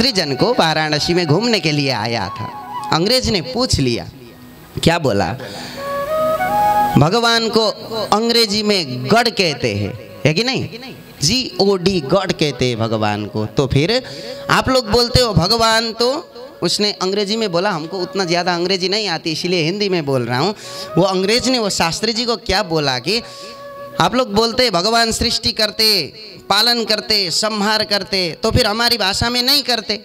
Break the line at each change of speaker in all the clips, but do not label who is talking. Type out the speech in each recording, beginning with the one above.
सृजन को वाराणसी में घूमने के लिए आया था। अंग्रेज ने पूछ लिया, क्या बोला? भगवान को अंग्रेजी में गॉड कहते हैं, है कि नहीं? GOD गॉड कहते हैं भगवान को। तो फिर आप लोग बोलते हो भगवान, तो उसने अंग्रेजी में बोला, हमको उतना ज़्यादा अंग्रेजी नहीं आती इसलिए हिंदी में बोल रहा हूँ। वो अंग्रेज ने वो शास्त्री जी को क्या बोला कि आप लोग बोलते भगवान सृष्टि करते, पालन करते, संहार करते, तो फिर हमारी भाषा में नहीं करते,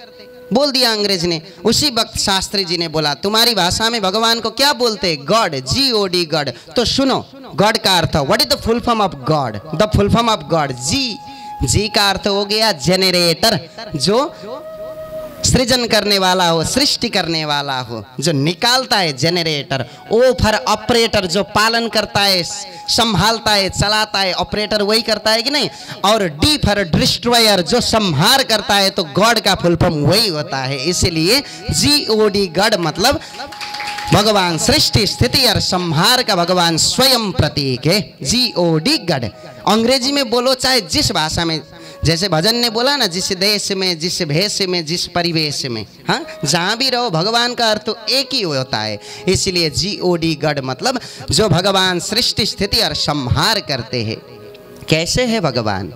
बोल दिया अंग्रेज ने। उसी वक्त शास्त्री जी ने बोला, तुम्हारी भाषा में भगवान को क्या बोलते? God, GOD God. तो सुनो, गॉड का अर्थ, what is the full form of God? The full form of God, G का अर्थ हो गया जेनरेटर, जो सृजन करने वाला हो, सृष्टि करने वाला हो, जो निकालता है जेनरेटर। O फॉर ऑपरेटर, जो पालन करता है, संभालता है, चलाता है, ऑपरेटर वही करता है कि नहीं? और D फॉर डिस्ट्रॉयर, जो संहार करता है। तो गॉड का फुल फॉर्म वही होता है, इसलिए GOD गॉड मतलब भगवान सृष्टि स्थिति और संहार का भगवान स्वयं प्रतीक है, GOD गॉड। अंग्रेजी में बोलो चाहे जिस भाषा में, जैसे भजन ने बोला ना, जिस देश में, जिस भेष में, जिस परिवेश में, हाँ, जहाँ भी रहो भगवान का अर्थ एक ही होता है। इसलिए GOD गॉड मतलब जो भगवान सृष्टि स्थिति और संहार करते हैं। कैसे है भगवान?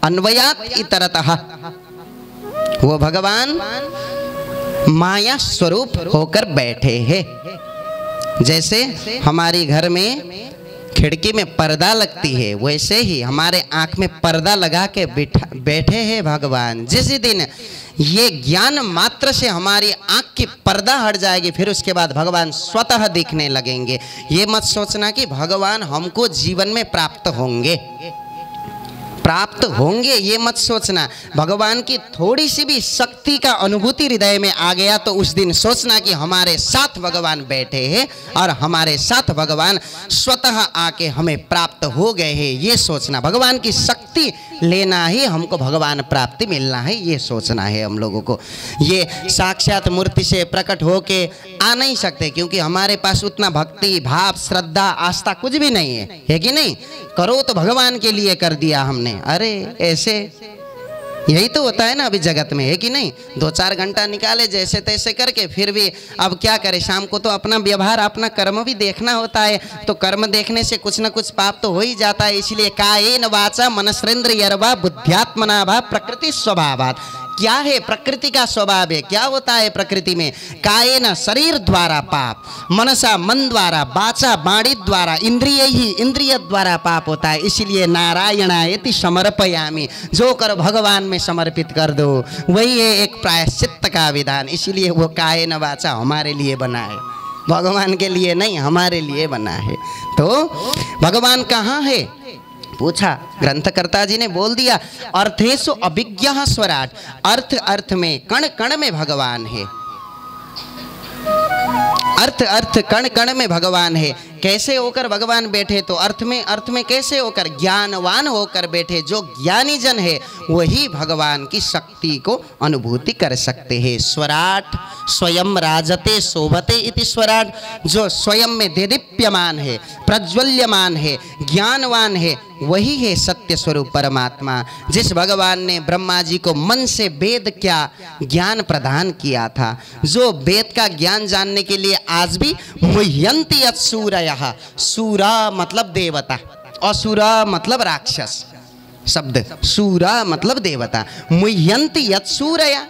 अन्वयात इतरतः, वो भगवान माया स्वरूप होकर बैठे हैं। जैसे हमारे घर में खिड़की में पर्दा लगती है, वैसे ही हमारे आँख में पर्दा लगा के बैठे हैं भगवान। जिस दिन ये ज्ञान मात्र से हमारी आँख की पर्दा हट जाएगी, फिर उसके बाद भगवान स्वतः दिखने लगेंगे। ये मत सोचना कि भगवान हमको जीवन में प्राप्त होंगे, ये मत सोचना। भगवान की थोड़ी सी भी शक्ति का अनुभूति हृदय में आ गया तो उस दिन सोचना कि हमारे साथ भगवान बैठे हैं और हमारे साथ भगवान स्वतः आके हमें प्राप्त हो गए हैं, ये सोचना। भगवान की शक्ति लेना ही हमको भगवान प्राप्ति मिलना है, ये सोचना है हम लोगों को। ये साक्षात मूर्ति से प्रकट होके आ नहीं सकते, क्योंकि हमारे पास उतना भक्ति भाव श्रद्धा आस्था कुछ भी नहीं है कि नहीं? करो तो भगवान के लिए कर दिया हमने। अरे ऐसे यही तो होता है ना अभी जगत में, है कि नहीं? 2-4 घंटा निकाले जैसे तैसे करके, फिर भी अब क्या करें, शाम को तो अपना व्यवहार अपना कर्म भी देखना होता है। तो कर्म देखने से कुछ ना कुछ पाप तो हो ही जाता है। इसलिए कायेन वाचा मनस्रेन्द्रियर्वा बुद्ध्यात्मना भा प्रकृति स्वभावात्। क्या है प्रकृति का स्वभाव है? क्या होता है प्रकृति में? कायेन शरीर द्वारा पाप, मनसा मन द्वारा, वाचा वाणी द्वारा, इंद्रिय ही इंद्रिय द्वारा पाप होता है। इसलिए नारायणायति समर्पयामि, जो कर भगवान में समर्पित कर दो, वही है एक प्रायश्चित्त का विधान। इसलिए वो कायेन वाचा हमारे लिए बना है, भगवान के लिए नहीं, हमारे लिए बना है। तो भगवान कहाँ है पूछा, ग्रंथकर्ता जी ने बोल दिया, अर्थेषु अभिज्ञः स्वराट। अर्थ में कण कण में भगवान है, अर्थ कण कण में भगवान है। कैसे होकर भगवान बैठे? तो अर्थ में कैसे होकर? ज्ञानवान होकर बैठे। जो ज्ञानी जन है वही भगवान की शक्ति को अनुभूति कर सकते हैं। स्वराट स्वयं राजते शोभते इति स्वराट, जो स्वयं में देदीप्यमान है, प्रज्वल्यमान है, ज्ञानवान है, वही है सत्य स्वरूप परमात्मा। जिस भगवान ने ब्रह्मा जी को मन से वेद का ज्ञान प्रदान किया था, जो वेद का ज्ञान जानने के लिए आज भी मुह्यन्ति सूरयः, सूरा मतलब देवता, असुरा मतलब राक्षस, शब्द सूरा मतलब देवता, मुह्यन्ति सूरया।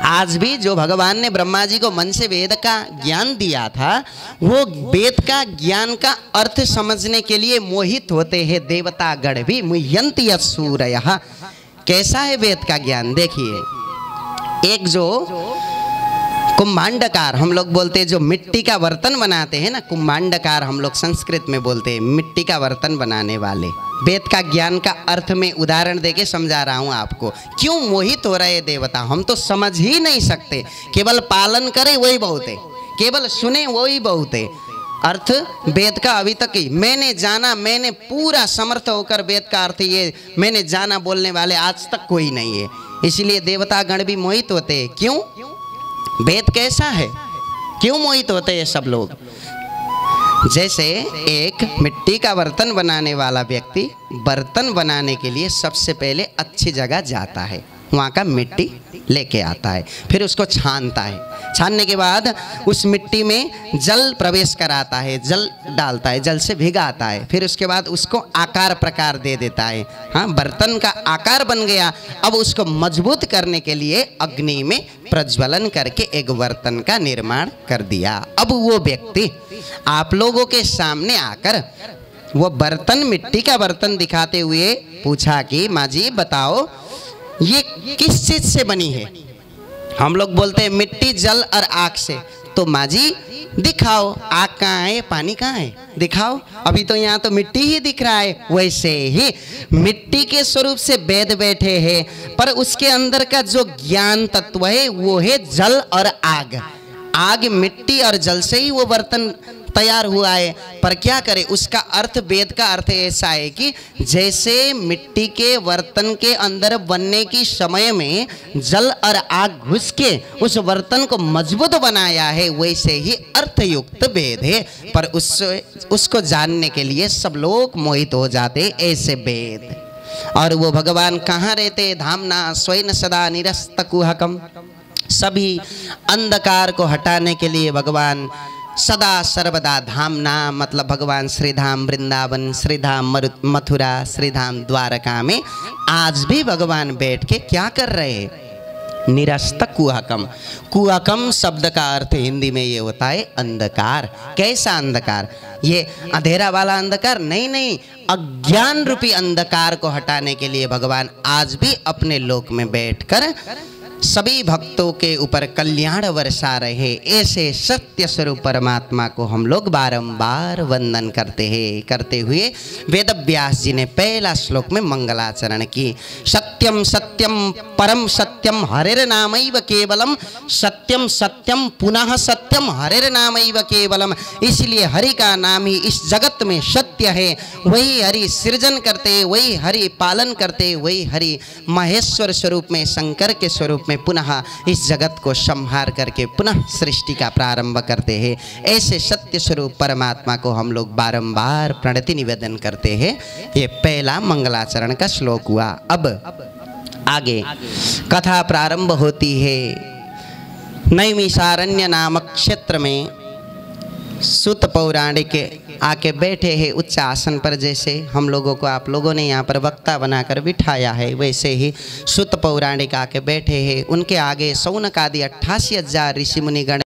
आज भी जो भगवान ने ब्रह्मा जी को मन से वेद का ज्ञान दिया था, वो वेद का ज्ञान का अर्थ समझने के लिए मोहित होते हैं देवतागण भी। मुह्यन्ति सूरयः। कैसा है वेद का ज्ञान? देखिए, एक जो कुम्भांडकार हम लोग बोलते हैं, जो मिट्टी का बर्तन बनाते हैं ना, कुम्भांडकार हम लोग संस्कृत में बोलते हैं, मिट्टी का बर्तन बनाने वाले। वेद का ज्ञान का अर्थ में उदाहरण देके समझा रहा हूँ आपको। क्यों मोहित हो रहे देवता? हम तो समझ ही नहीं सकते। केवल पालन करें वही बहुत है, केवल सुने वही बहुत है। अर्थ वेद का अभी तक ही मैंने जाना, मैंने पूरा समर्थ होकर वेद का अर्थ ये मैंने जाना बोलने वाले आज तक कोई नहीं है। इसलिए देवता गण भी मोहित होते हैं। क्यों? वेद कैसा है, क्यों मोहित होते हैं सब लोग? जैसे एक मिट्टी का बर्तन बनाने वाला व्यक्ति बर्तन बनाने के लिए सबसे पहले अच्छी जगह जाता है, वहाँ का मिट्टी लेके आता है, फिर उसको छानता है। छानने के बाद उस मिट्टी में जल प्रवेश कराता है, जल डालता है, जल से भिगाता है, फिर उसके बाद उसको आकार प्रकार दे देता है। हाँ, बर्तन का आकार बन गया। अब उसको मजबूत करने के लिए अग्नि में प्रज्वलन करके एक बर्तन का निर्माण कर दिया। अब वो व्यक्ति आप लोगों के सामने आकर वो बर्तन, मिट्टी का बर्तन दिखाते हुए पूछा कि माँ जी बताओ ये किस चीज से बनी है। हम लोग बोलते हैं मिट्टी, जल और आग से। तो माँ जी दिखाओ, आग कहाँ है, पानी कहाँ है, दिखाओ। अभी तो यहाँ तो मिट्टी ही दिख रहा है। वैसे ही मिट्टी के स्वरूप से वेद बैठे हैं, पर उसके अंदर का जो ज्ञान तत्व है वो है जल और आग। आग, मिट्टी और जल से ही वो बर्तन तैयार हुआ है। पर क्या करे, उसका अर्थ, वेद का अर्थ ऐसा है कि जैसे मिट्टी के बर्तन के अंदर बनने की समय में जल और आग घुस के उस बर्तन को मजबूत बनाया है, वैसे ही अर्थयुक्त वेद है। पर उसको जानने के लिए सब लोग मोहित हो जाते ऐसे वेद। और वो भगवान कहाँ रहते, धामना स्वयं सदा निरस्त कुहकम। सभी अंधकार को हटाने के लिए भगवान सदा सर्वदा धामना, मतलब भगवान श्रीधाम वृंदावन, श्रीधाम मथुरा, श्रीधाम द्वारका में आज भी भगवान बैठ के क्या कर रहे हैं, निरस्त कुहकम। कुहकम शब्द का अर्थ हिंदी में ये होता है अंधकार। कैसा अंधकार, ये अंधेरा वाला अंधकार नहीं, नहीं, अज्ञान रूपी अंधकार को हटाने के लिए भगवान आज भी अपने लोक में बैठकर सभी भक्तों के ऊपर कल्याण वर्षा रहे। ऐसे सत्य स्वरूप परमात्मा को हम लोग बारंबार वंदन करते हैं। करते हुए वेद व्यास जी ने पहला श्लोक में मंगलाचरण की। सत्यम सत्यम परम सत्यम हरेर नामैव केवलम, सत्यम सत्यम पुनः सत्यम हरेर नामैव केवलम। इसलिए हरि का नाम ही इस जगत में सत्य है। वही हरि सृजन करते, वही हरि पालन करते, वही हरि महेश्वर स्वरूप में, शंकर के स्वरूप में पुनः इस जगत को संहार करके पुनः सृष्टि का प्रारंभ करते हैं। ऐसे सत्य स्वरूप परमात्मा को हम लोग बारंबार प्रणति निवेदन करते हैं। ये पहला मंगलाचरण का श्लोक हुआ। अब आगे कथा प्रारंभ होती है। नैमिषारण्य नामक क्षेत्र में सूत पौराणिक आके बैठे हैं उच्च आसन पर। जैसे हम लोगों को आप लोगों ने यहाँ पर वक्ता बनाकर बिठाया है, वैसे ही सूत पौराणिक आके बैठे हैं। उनके आगे शौनक आदि 88,000 ऋषि मुनिगण